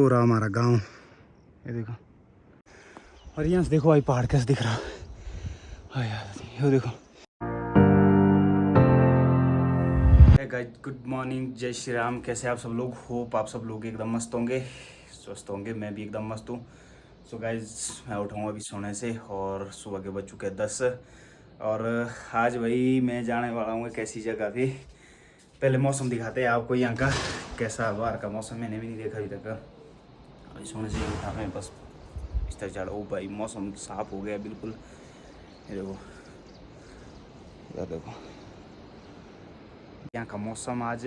पूरा हमारा गांव ये देखो। और यहाँ से देखो भाई पहाड़ कैसे दिख रहा है यार, ये देखो। गाइस गुड मॉर्निंग, जय श्री राम। कैसे आप सब लोग? होप आप सब लोग एकदम मस्त होंगे, स्वस्थ होंगे। मैं भी एकदम मस्त हूँ। सो गाइस मैं उठाऊँ अभी सोने से और सुबह के बज चुके हैं 10। और आज भाई मैं जाने वाला हूँ एक ऐसी जगह पे। पहले मौसम दिखाते हैं आपको यहाँ का कैसा बाहर का मौसम, मैंने भी नहीं देखा अभी तक। अभी सोने से ही उठा मैं बस इस तरह चढ़ा। ओ भाई मौसम साफ हो गया बिल्कुल। ये देखो, इधर देखो, यहाँ का मौसम आज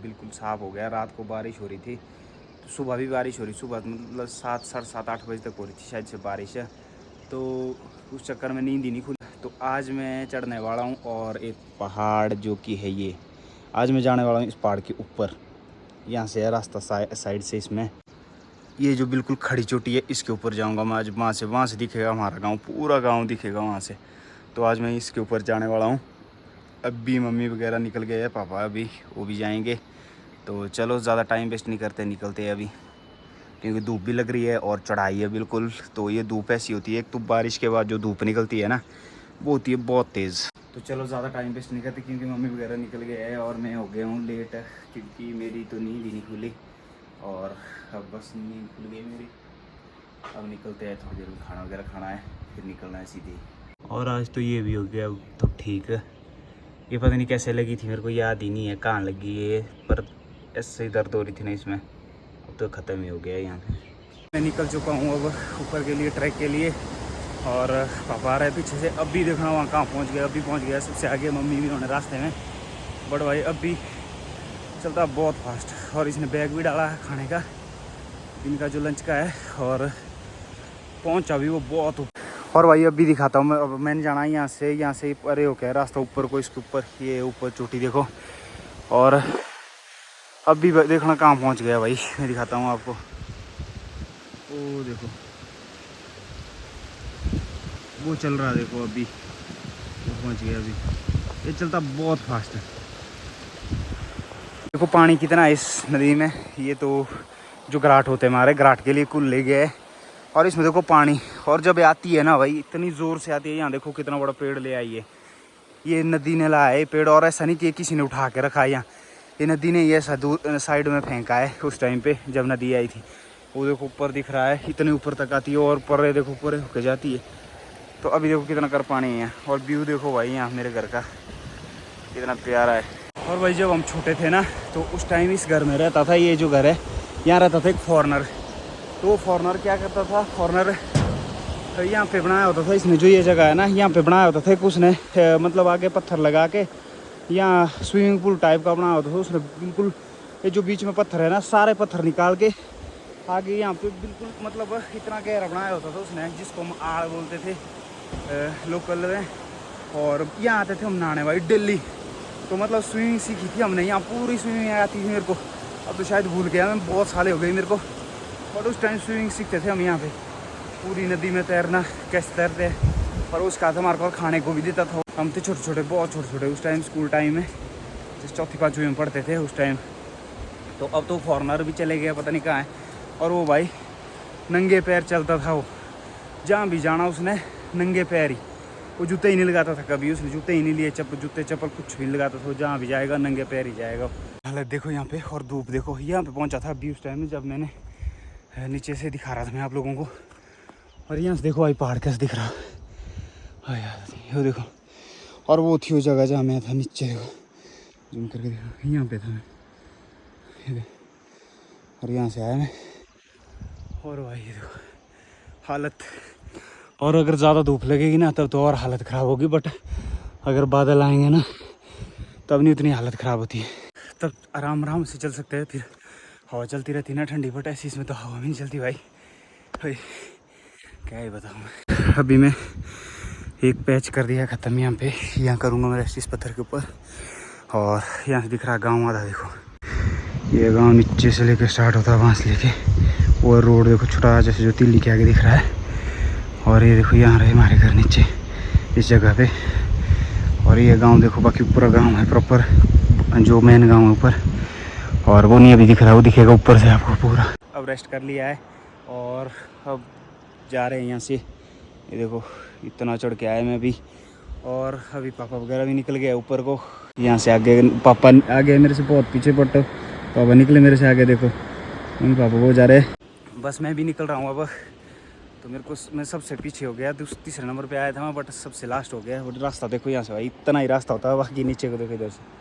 बिल्कुल साफ हो गया। रात को बारिश हो रही थी, तो सुबह भी बारिश हो रही, सुबह मतलब 7, साढ़े 7, 8 बजे तक हो रही थी शायद से बारिश। तो उस चक्कर में नींद ही नहीं खुली। तो आज मैं चढ़ने वाला हूँ और एक पहाड़ जो कि है ये, आज मैं जाने वाला हूँ इस पहाड़ के ऊपर। यहाँ से है रास्ता साइड से, इसमें ये जो बिल्कुल खड़ी चोटी है इसके ऊपर जाऊँगा मैं आज। वहाँ से दिखेगा हमारा गाँव, पूरा गाँव दिखेगा वहाँ से। तो आज मैं इसके ऊपर जाने वाला हूँ। अभी मम्मी वगैरह निकल गए हैं, पापा अभी वो भी जाएंगे। तो चलो ज़्यादा टाइम वेस्ट नहीं करते, निकलते हैं अभी, क्योंकि धूप भी लग रही है और चढ़ाई है बिल्कुल। तो ये धूप ऐसी होती है, एक तो बारिश के बाद जो धूप निकलती है ना, वो होती है बहुत तेज़। तो चलो ज़्यादा टाइम वेस्ट नहीं करते, क्योंकि मम्मी वगैरह निकल गए हैं और मैं हो गया हूँ लेट, क्योंकि मेरी तो नींद ही नहीं खुली। और अब बस नींद खुल गई मेरी। अब निकलते हैं, थोड़ी देर में खाना वगैरह खाना है, फिर निकलना है सीधे। और आज तो ये भी हो गया तो ठीक है। ये पता नहीं कैसे लगी थी, मेरे को याद ही नहीं है कहाँ लगी ये, पर ऐसे ही दर्द हो रही थी ना इसमें। अब तो ख़त्म ही हो गया यहाँ पे। मैं निकल चुका हूँ अब ऊपर के लिए, ट्रैक के लिए। और पापा आ रहे हैं पीछे से। अब भी देखना वहाँ कहाँ पहुँच गया। अभी पहुँच गया सबसे आगे, मम्मी भी होने रास्ते में। बट भाई अब भी चलता बहुत फास्ट। और इसने बैग भी डाला है खाने का, इनका जो लंच का है। और पहुँचा भी वो बहुत ऊपर। और भाई अभी दिखाता हूँ मैं। अब मैंने जाना है यहाँ से अरे हो क्या रास्ता ऊपर को, इसके ऊपर ये ऊपर चोटी देखो। और अभी देखना कहाँ पहुँच गया भाई, मैं दिखाता हूँ आपको। ओ देखो वो चल रहा है, देखो अभी वो पहुँच गया। अभी ये चलता बहुत फास्ट है। देखो पानी कितना है इस नदी में। ये तो जो घाट होते हैं हमारे, घाट के लिए कुल ले गया है। और इसमें देखो पानी, और जब आती है ना भाई इतनी ज़ोर से आती है। यहाँ देखो कितना बड़ा पेड़ ले आई है, ये नदी ने लाया है पेड़। और ऐसा नहीं कि किसी ने उठा के रखा है यहाँ, ये नदी ने ये साइड में फेंका है उस टाइम पे जब नदी आई थी। वो देखो ऊपर दिख रहा है, इतने ऊपर तक आती है। और ऊपर देखो ऊपर होके जाती है। तो अभी देखो कितना कर पानी है। और व्यू देखो भाई यहाँ मेरे घर का कितना प्यारा है। और भाई जब हम छोटे थे ना, तो उस टाइम इस घर में रहता था, ये जो घर है यहाँ रहता था एक फॉरेनर। तो वो फॉरेनर क्या करता था, फॉरेनर यहाँ पे बनाया होता था इसने, जो ये जगह है ना यहाँ पे बनाया होता था उसने, मतलब आगे पत्थर लगा के यहाँ स्विमिंग पूल टाइप का बनाया होता था उसने। बिल्कुल ये जो बीच में पत्थर है ना, सारे पत्थर निकाल के आगे यहाँ पे बिल्कुल मतलब इतना गहरा बनाया होता था उसने, जिसको हम आड़ बोलते थे लोकल में। और यहाँ आते थे हम नहाने भाई डेली। तो मतलब स्विमिंग सीखी थी हमने यहाँ, पूरी स्विमिंग आती थी मेरे को। अब तो शायद भूल गया मैं, बहुत साले हो गए मेरे को। और उस टाइम स्विमिंग सीखते थे हम यहाँ पे, पूरी नदी में तैरना कैसे तैरते। और उसका था हमारे पास खाने को भी देता था। हम थे छोटे छोटे, बहुत छोटे छोटे उस टाइम, स्कूल टाइम में, जिस 4वीं 5वीं में पढ़ते थे उस टाइम। तो अब तो फॉरेनर भी चले गए, पता नहीं कहाँ है। और वो भाई नंगे पैर चलता था वो, जहाँ भी जाना उसने नंगे पैर ही। वो जूते ही नहीं लगाता था कभी, उसने जूते ही नहीं लिए, जूते चप्पल कुछ भी नहीं लगाता था। जहाँ भी जाएगा नंगे पैर ही जाएगा। हालत देखो यहाँ पे। और धूप देखो, यहाँ पे पहुँचा था अभी उस टाइम में जब मैंने नीचे से दिखा रहा था मैं आप लोगों को। और यहाँ से देखो भाई पहाड़ कैसे दिख रहा है यार, ये देखो। और वो थी वो जगह जहाँ मैं था, नीचे देखो, जूम करके देखो, यहाँ पे था मैं, ये देखो। और यहाँ से आया मैं। और भाई ये देखो हालत। और अगर ज़्यादा धूप लगेगी ना तब तो और हालत ख़राब होगी। बट अगर बादल आएंगे ना तब नहीं उतनी हालत ख़राब होती है, तब आराम से चल सकते हैं। फिर हवा चलती रहती है ना ठंडी, बट ऐसी इसमें तो हवा भी नहीं चलती भाई। क्या ही बताऊँ मैं। अभी मैं एक पैच कर दिया ख़त्म यहाँ पे। यहाँ करूँगा मैं रेस्ट इस पत्थर के ऊपर। और यहाँ से दिख रहा गाँव आधा देखो, ये गांव नीचे से लेके स्टार्ट होता है वहाँ से लेके। और रोड देखो छोटा जैसे जो तिल्ली के आगे दिख रहा है। और ये देखो यहाँ रहे हमारे घर नीचे इस जगह पे। और ये गांव देखो, बाकी पूरा गांव है प्रॉपर, जो मेन गांव है ऊपर। और वो नहीं अभी दिख रहा, वो दिखेगा ऊपर से आपको पूरा। अब अब रेस्ट कर लिया है और अब जा रहे हैं यहाँ से। ये देखो इतना चढ़ के आया मैं अभी, और अभी पापा वगैरह भी निकल गए ऊपर को। यहाँ से आगे पापा आगे मेरे से बहुत पीछे, बट पापा निकले मेरे से आगे। देखो मम्मी पापा वो जा रहे हैं, बस मैं भी निकल रहा हूँ अब। तो मेरे को मैं सबसे पीछे हो गया, तीसरे नंबर पे आया था मैं, बट सबसे लास्ट हो गया। बट रास्ता देखो यहाँ से भाई, इतना ही रास्ता होता है, बाकी नीचे को देखो इधर से।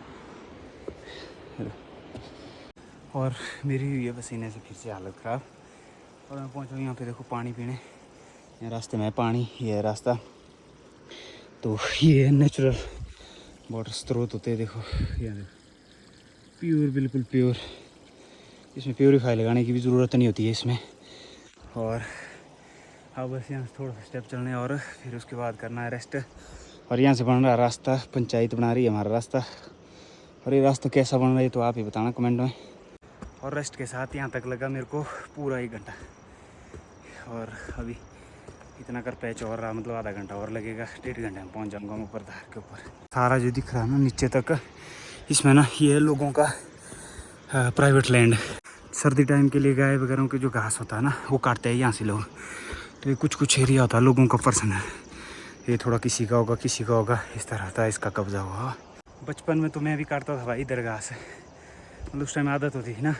और मेरी हुई है पसीने से फिर से हालत ख़राब। और मैं पहुँचा यहाँ पे देखो पानी पीने, यहाँ रास्ते में पानी, ये है रास्ता। तो ये नेचुरल वाटर स्रोत होते हैं, देखो यहाँ देखो प्योर, बिल्कुल प्योर। इसमें प्योरीफाई लगाने की भी ज़रूरत नहीं होती है इसमें। और अब बस यहाँ से थोड़ा सा स्टेप चलने और फिर उसके बाद करना है रेस्ट। और यहाँ से बन रहा रास्ता, पंचायत बना रही है हमारा रास्ता। और ये रास्ता कैसा बन रहा है तो आप ही बताना कमेंट में। और रेस्ट के साथ यहाँ तक लगा मेरे को पूरा 1 घंटा। और अभी इतना कर पैच और रहा, मतलब आधा घंटा और लगेगा, 1.5 घंटे में पहुँच जाऊँगा मैं ऊपर धार के ऊपर। सारा जो दिख रहा है ना नीचे तक, इसमें ना ये लोगों का प्राइवेट लैंड। सर्दी टाइम के लिए गाय वगैरह के जो घास होता है ना वो काटते हैं यहाँ से लोग। तो ये कुछ एरिया होता है लोगों का पर्सनल, ये थोड़ा किसी का होगा किसी का होगा, इस तरह था इसका कब्जा हुआ। बचपन में तो मैं भी काटता था भाई इधर घास, मतलब उस टाइम आदत होती थी ना।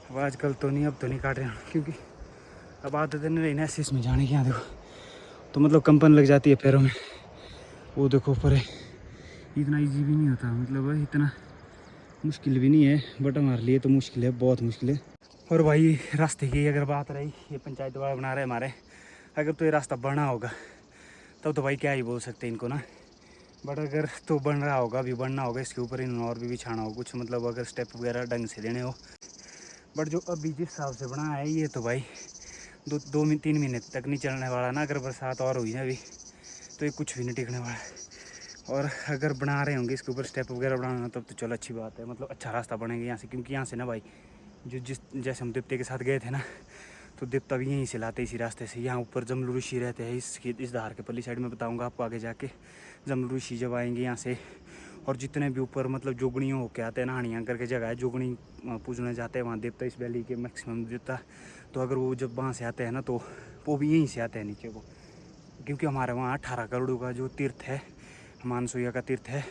अब आजकल तो नहीं, अब तो नहीं काट रहे हैं क्योंकि अब आदत नहीं रही ना ऐसे इसमें जाने की। यहाँ देखो तो मतलब कंपन लग जाती है पैरों में। वो देखो ऊपर है, इतना ईजी भी नहीं होता, मतलब इतना मुश्किल भी नहीं है, बट हमारे लिए तो मुश्किल है, बहुत मुश्किल है। और भाई रास्ते की अगर बात रही, ये पंचायत वाला बना रहे हमारे, अगर तो ये रास्ता बना होगा तब तो भाई क्या ही बोल सकते हैं इनको ना। बट अगर तो बन रहा होगा, अभी बनना होगा, इसके ऊपर इन्होंने और भी बिछाना हो कुछ, मतलब अगर स्टेप वगैरह ढंग से देने हो। बट जो अभी जिस हिसाब से बना है ये तो भाई 2-3 महीने तक नहीं चलने वाला ना। अगर बरसात और हुई ना अभी तो ये कुछ भी नहीं टिकने वाला है। और अगर बना रहे होंगे इसके ऊपर स्टेप वगैरह बनाना तब तो चलो अच्छी बात है, मतलब अच्छा रास्ता बनेगा यहाँ से। क्योंकि यहाँ से ना भाई जो जैसे हम दीप्ते के साथ गए थे ना, तो दीप्ता भी यहीं से लाते इसी रास्ते से। यहाँ ऊपर जमलू ऋषि रहते हैं इस धार के पल्ली साइड में, बताऊँगा आपको आगे जाके। जमलू ऋषि जब आएंगे यहाँ से, और जितने भी ऊपर मतलब जोगनियों होके आते हैं, नहानियाँ करके जगह है, जोगनी पूजने जाते हैं वहाँ देवता, इस वैली के मैक्सिमम देवता। तो अगर वो जब वहाँ से आते हैं ना तो वो भी यहीं से आते हैं नीचे को। क्योंकि हमारे वहाँ 18 करोड़ का जो तीर्थ है, मानसूया का तीर्थ है,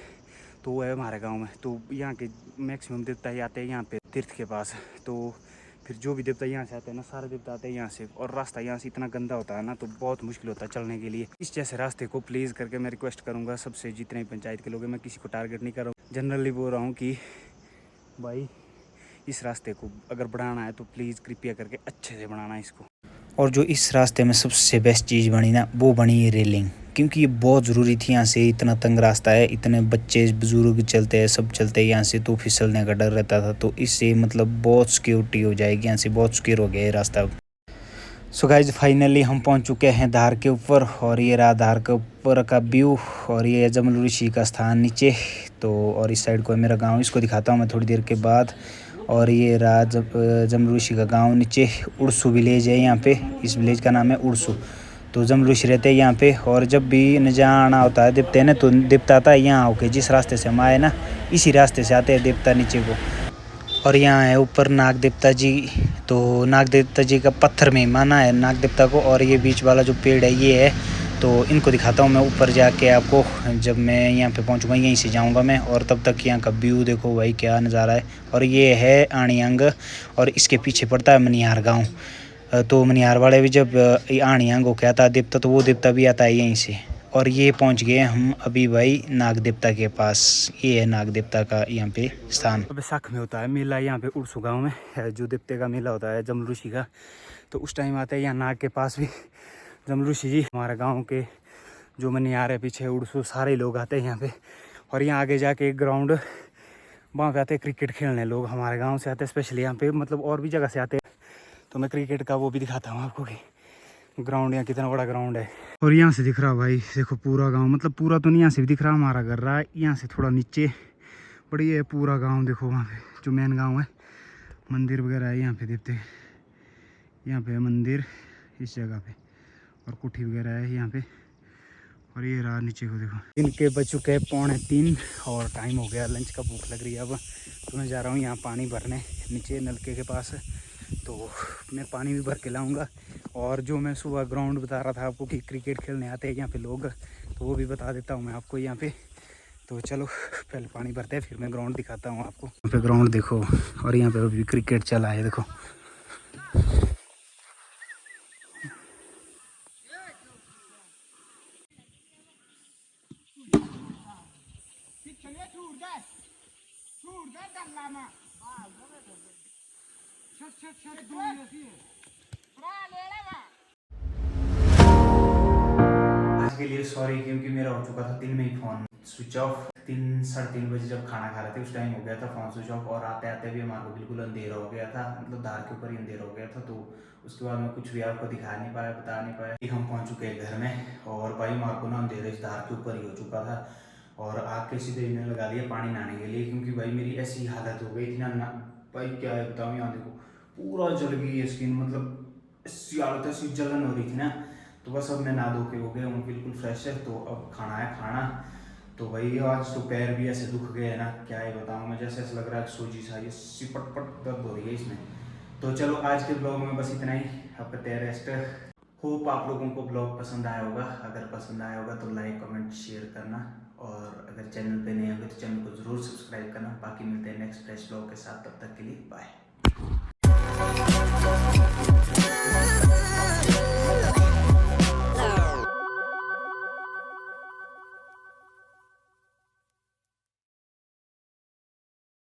तो वो है हमारे गांव में। तो यहाँ के मैक्सिमम देवता ही आते हैं यहाँ पे तीर्थ के पास। तो फिर जो भी देवता यहाँ से आते हैं ना, सारे देवता आते हैं यहाँ से। और रास्ता यहाँ से इतना गंदा होता है ना, तो बहुत मुश्किल होता है चलने के लिए। इस जैसे रास्ते को प्लीज़ करके मैं रिक्वेस्ट करूँगा सबसे, जितने भी पंचायत के लोग हैं, मैं किसी को टारगेट नहीं कर रहा हूँ, जनरली बोल रहा हूँ कि भाई इस रास्ते को अगर बनाना है तो प्लीज़ कृपया करके अच्छे से बनाना इसको। और जो इस रास्ते में सबसे बेस्ट चीज़ बनी ना, वो बनी ये रेलिंग। क्योंकि ये बहुत ज़रूरी थी। यहाँ से इतना तंग रास्ता है, इतने बच्चे बुजुर्ग चलते हैं, सब चलते हैं यहाँ से, तो फिसलने का डर रहता था। तो इससे मतलब बहुत सिक्योरिटी हो जाएगी, यहाँ से बहुत सिक्योर हो गया ये रास्ता। सो गाइज फाइनली हम पहुँच चुके हैं धार के ऊपर, और ये रहा धार के ऊपर का व्यू, और ये जमलू ऋषि का स्थान नीचे। तो और इस साइड को है मेरा गाँव, इसको दिखाता हूँ मैं थोड़ी देर के बाद। और ये रहा जमलू ऋषि का गांव नीचे। उड़सू विलेज है यहाँ पे, इस विलेज का नाम है उड़सू। तो जमलू ऋषि रहते हैं यहाँ पे। और जब भी न जहाँ आना होता है देवता ने, तो देवता आता है यहाँ होके, जिस रास्ते से हम आए ना इसी रास्ते से आते हैं देवता नीचे को। और यहाँ है ऊपर नाग देवता जी। तो नाग देवता जी का पत्थर में माना है नाग देवता को। और ये बीच वाला जो पेड़ है ये है, तो इनको दिखाता हूँ मैं ऊपर जाके आपको। जब मैं यहाँ पे पहुँचूँगा यहीं से जाऊँगा मैं। और तब तक यहाँ का व्यू देखो भाई क्या नज़ारा है। और ये है आणियांग, और इसके पीछे पड़ता है मनिहार गांव। तो मनिहार वाले भी जब आणियांग होके आता है देवता, तो वो देवता भी आता है यहीं से। और ये पहुँच गए हम अभी भाई नाग देवता के पास। ये है नाग देवता का यहाँ पे स्थान। बैसाख में होता है मेला यहाँ पे उड़सू गाँव में है, जो देवते का मेला होता है जमलू ऋषि का। तो उस टाइम आते हैं यहाँ नाग के पास भी जमलू ऋषि जी। हमारे गांव के जो मनिहार है पीछे उड़सू, सारे लोग आते हैं यहाँ पे। और यहाँ आगे जाके एक ग्राउंड, वहाँ पे आते हैं क्रिकेट खेलने लोग, हमारे गांव से आते हैं स्पेशली यहाँ पे, मतलब और भी जगह से आते हैं। तो मैं क्रिकेट का वो भी दिखाता हूँ आपको कि ग्राउंड यहाँ कितना बड़ा ग्राउंड है। और यहाँ से दिख रहा भाई देखो पूरा गाँव, मतलब पूरा तो नहीं, यहाँ से भी दिख रहा, हमारा घर रहा है यहाँ से थोड़ा नीचे। बट ये पूरा गाँव देखो, वहाँ पे जो मेन गाँव है, मंदिर वगैरह है यहाँ पे देवते, यहाँ पे है मंदिर इस जगह पे, और कुठी वगैरह है यहाँ पे। और ये रहा नीचे को देखो। इनके बज चुके हैं 2:45 और टाइम हो गया लंच का, भूख लग रही है अब। तो मैं जा रहा हूँ यहाँ पानी भरने नीचे नलके के पास। तो मैं पानी भी भर के लाऊंगा। और जो मैं सुबह ग्राउंड बता रहा था आपको कि क्रिकेट खेलने आते हैं यहाँ पे लोग, तो वो भी बता देता हूँ मैं आपको यहाँ पे। तो चलो पहले पानी भरते हैं, फिर मैं ग्राउंड दिखाता हूँ आपको। यहाँ पे ग्राउंड देखो, और यहाँ पे अभी क्रिकेट चला है देखो। आज के लिए सॉरी, क्योंकि मेरा हो चुका था दिन में ही फ़ोन स्विच ऑफ। 3 साढ़े 3 बजे जब खाना खा रहे थे उस टाइम हो गया था फ़ोन स्विच ऑफ, और आते आते भी हमारे को बिल्कुल अंधेरा हो गया था, मतलब धार के ऊपर ही अंधेरा हो गया था। तो उसके बाद मैं कुछ भी आपको दिखा नहीं पाया, बता नहीं पाया कि हम पहुँच चुके हैं घर में। और भाई हमारे को ना अंधेरे इस धार के ऊपर ही हो चुका था, और आके सीधे इन्हें लगा दिया पानी नहाने के लिए, क्योंकि भाई मेरी ऐसी हालत हो गई थी ना भाई क्या है बताऊँ। यहाँ देखो पूरा जल गई है स्किन, मतलब ऐसी हालत ऐसी जलन हो रही थी ना। तो बस अब मैं नहा धो के हो गया हूँ बिल्कुल फ्रेश है। तो अब खाना है खाना। तो भाई आज तो पैर भी ऐसे दुख गए है ना, क्या ही बताऊँ मैं, जैसे ऐसा लग रहा है सूजी सा ये सिपट दर्द हो रही है इसमें। तो चलो आज के ब्लॉग में बस इतना ही, अब करते हैं रेस्ट। होप आप लोगों को ब्लॉग पसंद आया होगा। अगर पसंद आया होगा तो लाइक कमेंट शेयर करना, और अगर चैनल पे नए होंगे तो चैनल को ज़रूर सब्सक्राइब करना। बाकी मिलते हैं नेक्स्ट फ्रेश ब्लॉग के साथ, तब तक के लिए बाय।